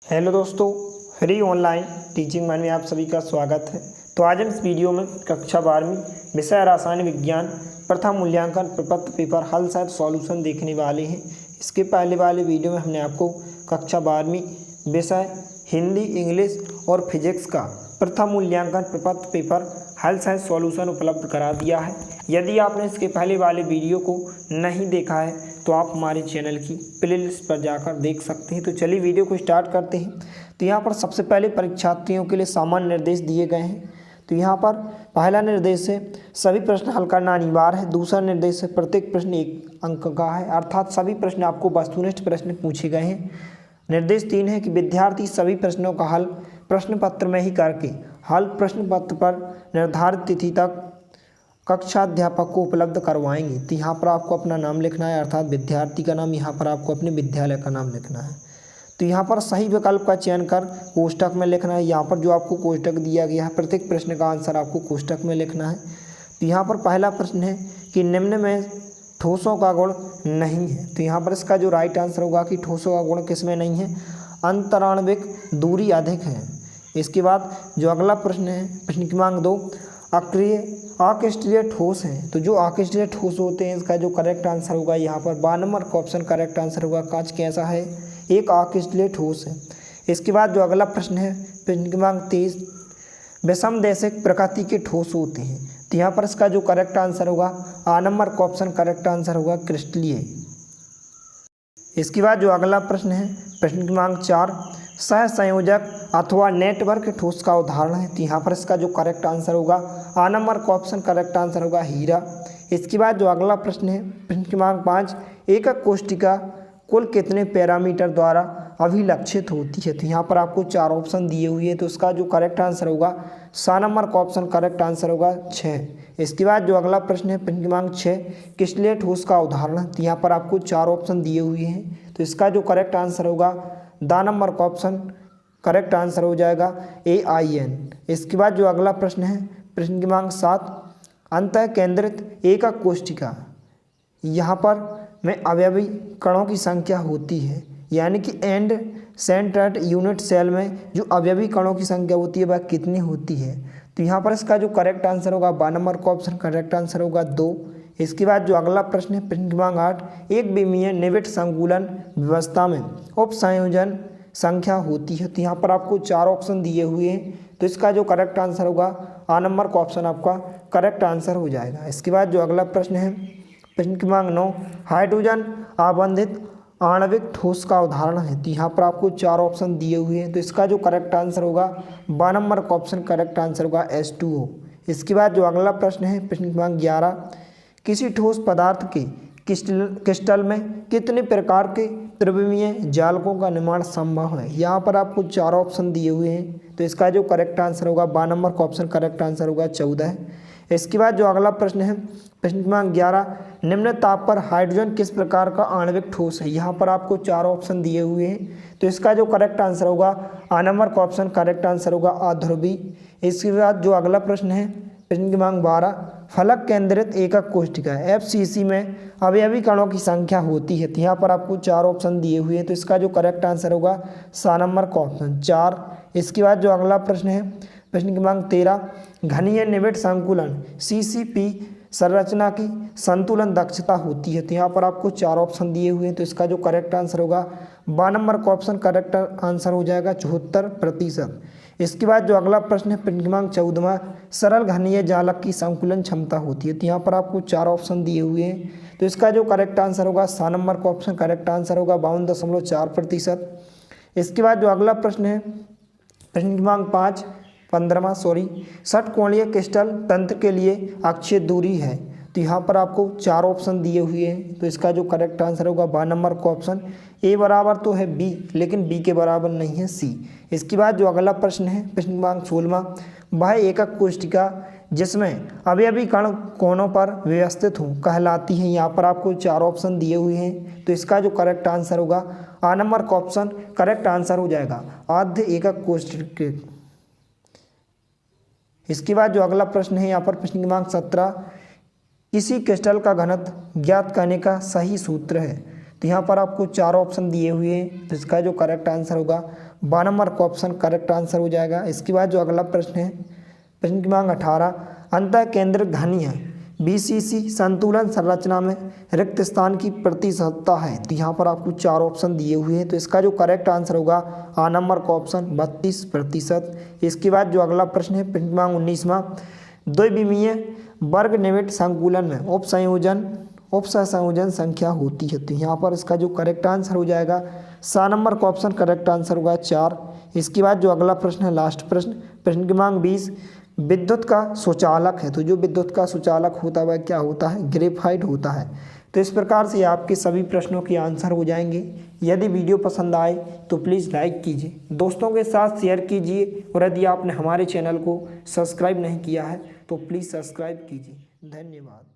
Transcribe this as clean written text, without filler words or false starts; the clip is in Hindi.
हेलो दोस्तों, फ्री ऑनलाइन टीचिंग में आप सभी का स्वागत है। तो आज हम इस वीडियो में कक्षा 12वीं विषय रसायन विज्ञान प्रथम मूल्यांकन प्रपत्र पेपर हल सहित सॉल्यूशन देखने वाले हैं। इसके पहले वाले वीडियो में हमने आपको कक्षा 12वीं विषय हिंदी, इंग्लिश और फिजिक्स का प्रथम मूल्यांकन प्रपत्र पेपर हल सहित सॉल्यूशन उपलब्ध करा दिया है। यदि आपने इसके पहले वाले वीडियो को नहीं देखा है तो आप हमारे चैनल की प्लेलिस्ट पर जाकर देख सकते हैं। तो चलिए वीडियो को स्टार्ट करते हैं। तो यहाँ पर सबसे पहले परीक्षार्थियों के लिए सामान्य निर्देश दिए गए हैं। तो यहाँ पर पहला निर्देश है सभी प्रश्न हल करना अनिवार्य है। दूसरा निर्देश है प्रत्येक प्रश्न 1 अंक का है, अर्थात सभी प्रश्न आपको वस्तुनिष्ठ प्रश्न पूछे गए हैं। निर्देश 3 है कि विद्यार्थी सभी प्रश्नों का हल प्रश्न पत्र में ही करके हल प्रश्न पत्र पर निर्धारित तिथि तक कक्षाध्यापक को उपलब्ध करवाएंगे। तो यहाँ पर आपको अपना नाम लिखना है, अर्थात विद्यार्थी का नाम, यहाँ पर आपको अपने विद्यालय का नाम लिखना है। तो यहाँ पर सही विकल्प का चयन कर कोष्टक में लिखना है। यहाँ पर जो आपको कोष्टक दिया गया है प्रत्येक प्रश्न का आंसर आपको कोष्टक में लिखना है। तो यहाँ पर पहला प्रश्न है कि निम्न में ठोसों का गुण नहीं है। तो यहाँ पर इसका जो राइट आंसर होगा कि ठोसों का गुण किसमें नहीं है, अंतराण्विक दूरी अधिक है। इसके बाद जो अगला प्रश्न है प्रश्न क्रमांक 2 अक्रिय अक्रिस्टलीय ठोस हैं। तो जो अक्रिस्टलीय ठोस होते हैं इसका जो करेक्ट आंसर होगा यहाँ पर 12 नंबर का ऑप्शन करेक्ट आंसर होगा। कांच कैसा है, एक अक्रिस्टलीय ठोस है। इसके बाद जो अगला प्रश्न है प्रश्न क्रमांक 23 विषम देशिक प्रकृति के ठोस होते हैं। तो यहाँ पर इसका जो करेक्ट आंसर होगा आ नंबर का ऑप्शन करेक्ट आंसर होगा क्रिस्टलीय। इसके बाद जो अगला प्रश्न है प्रश्न क्रमांक 4 सहसंयोजक अथवा नेटवर्क ठोस का उदाहरण है। तो यहाँ पर इसका जो करेक्ट आंसर होगा आ नंबर का ऑप्शन करेक्ट आंसर होगा हीरा। इसके बाद जो अगला प्रश्न है प्रश्न क्रमांक 5 एकक कोष्टिका कुल कितने पैरामीटर द्वारा अभिलक्षित होती है। तो यहाँ पर आपको 4 ऑप्शन दिए हुए हैं। तो इसका जो करेक्ट आंसर होगा सा नंबर का ऑप्शन करेक्ट आंसर होगा 6। इसके बाद जो अगला प्रश्न है प्रश्न क्रमांक 6 क्रिस्टलीय ठोस का उदाहरण। तो यहाँ पर आपको 4 ऑप्शन दिए हुए हैं। तो इसका जो करेक्ट आंसर होगा दा नंबर का ऑप्शन करेक्ट आंसर हो जाएगा AIN। इसके बाद जो अगला प्रश्न है प्रश्न क्रमांक 7 अंतः केंद्रित एकक कोष्टिका यहाँ पर में अवयवी कणों की संख्या होती है, यानी कि एंड सेंट्रेट यूनिट सेल में जो अवयवी कणों की संख्या होती है वह कितनी होती है। तो यहाँ पर इसका जो करेक्ट आंसर होगा 12 नंबर का ऑप्शन करेक्ट आंसर होगा 2। इसके बाद जो अगला प्रश्न है प्रश्न क्रमांक 8 एक विमीय निविड संकुलन व्यवस्था में उप संयोजन संख्या होती है। तो यहाँ पर आपको 4 ऑप्शन दिए हुए हैं। तो इसका जो करेक्ट आंसर होगा आ नंबर का ऑप्शन आपका करेक्ट आंसर हो जाएगा। इसके बाद जो अगला प्रश्न है प्रश्न क्रमांक 9 हाइड्रोजन आबंधित आणविक ठोस का उदाहरण है। तो यहाँ पर आपको 4 ऑप्शन दिए हुए हैं। तो इसका जो करेक्ट आंसर होगा 12 नंबर का ऑप्शन करेक्ट आंसर होगा H2O। इसके बाद जो अगला प्रश्न है प्रश्न क्रमांक 11 किसी ठोस पदार्थ के क्रिस्टल में कितने प्रकार के त्रिविमीय जालकों का निर्माण संभव है। यहाँ पर आपको 4 ऑप्शन दिए हुए हैं। तो इसका जो करेक्ट आंसर होगा 12 नंबर का ऑप्शन करेक्ट आंसर होगा 14। इसके बाद जो अगला प्रश्न है प्रश्न क्रमांक 11 निम्न ताप पर हाइड्रोजन किस प्रकार का आणविक ठोस है। यहाँ पर आपको 4 ऑप्शन दिए हुए हैं। तो इसका जो करेक्ट आंसर होगा आ नंबर का ऑप्शन करेक्ट आंसर होगा अध्रुवी। इसके बाद जो अगला प्रश्न है प्रश्न क्रमांक 12 फलक केंद्रित एकक कोष्टिका FCC में अवयवी कणों की संख्या होती है। तो यहाँ पर आपको 4 ऑप्शन दिए हुए हैं। तो इसका जो करेक्ट आंसर होगा सा नंबर का ऑप्शन 4। इसके बाद जो अगला प्रश्न है प्रश्न क्रमांक 13 घनीय निविड संकुलन CCP संरचना की संतुलन दक्षता होती है। तो यहाँ पर आपको 4 ऑप्शन दिए हुए हैं। तो इसका जो करेक्ट आंसर होगा 12 नंबर का ऑप्शन करेक्ट आंसर हो जाएगा 74%। इसके बाद जो अगला प्रश्न है प्रश्न क्रमांक 14 सरल घनीय जालक की संकुलन क्षमता होती है। तो यहाँ पर आपको 4 ऑप्शन दिए हुए हैं। तो इसका जो करेक्ट आंसर होगा सा नंबर का ऑप्शन करेक्ट आंसर होगा 52.4%। इसके बाद जो अगला प्रश्न है प्रश्न क्रमांक 15वां षटकोणीय क्रिस्टल तंत्र के लिए अक्षीय दूरी है। तो यहाँ पर आपको 4 ऑप्शन दिए हुए हैं। तो इसका जो करेक्ट आंसर होगा 12 नंबर का ऑप्शन A बराबर तो है B, लेकिन B के बराबर नहीं है C। इसके बाद जो अगला प्रश्न है प्रश्न क्रमांक 16 वह एकक कोष्टिका जिसमें अवयवी कण कोनों पर व्यवस्थित हो कहलाती है। यहाँ पर आपको 4 ऑप्शन दिए हुए हैं। तो इसका जो करेक्ट आंसर होगा आ नंबर का ऑप्शन करेक्ट आंसर हो जाएगा आद्य एकक कोष्टिका। इसके बाद जो अगला प्रश्न है यहाँ पर प्रश्न क्रमांक 17 किसी क्रिस्टल का घनत्व ज्ञात करने का सही सूत्र है। तो यहाँ पर आपको 4 ऑप्शन दिए हुए हैं, तो इसका जो करेक्ट आंसर होगा 12 नंबर का ऑप्शन करेक्ट आंसर हो जाएगा। इसके बाद जो अगला प्रश्न है, प्रश्न क्रमांक 18, अंतः केंद्र घनी है, बीसीसी संतुलन संरचना में रिक्त स्थान की प्रतिशतता है। तो यहाँ पर आपको 4 ऑप्शन दिए हुए हैं, तो इसका जो करेक्ट आंसर होगा आ नंबर का ऑप्शन 32%। इसके बाद जो अगला प्रश्न है, प्रश्न क्रमांक 19वां, द्विविमीय वर्ग निमित्त संकुलन में उपसंयोजन संख्या होती है। तो यहाँ पर इसका जो करेक्ट आंसर हो जाएगा 7 नंबर का ऑप्शन करेक्ट आंसर होगा 4। इसके बाद जो अगला प्रश्न है, लास्ट प्रश्न, प्रश्न क्रमांक 20, विद्युत का सुचालक है। तो जो विद्युत का सुचालक होता है वह क्या होता है? ग्रेफाइट होता है। तो इस प्रकार से आपके सभी प्रश्नों के आंसर हो जाएंगे। यदि वीडियो पसंद आए तो प्लीज़ लाइक कीजिए, दोस्तों के साथ शेयर कीजिए, और यदि आपने हमारे चैनल को सब्सक्राइब नहीं किया है तो प्लीज़ सब्सक्राइब कीजिए। धन्यवाद।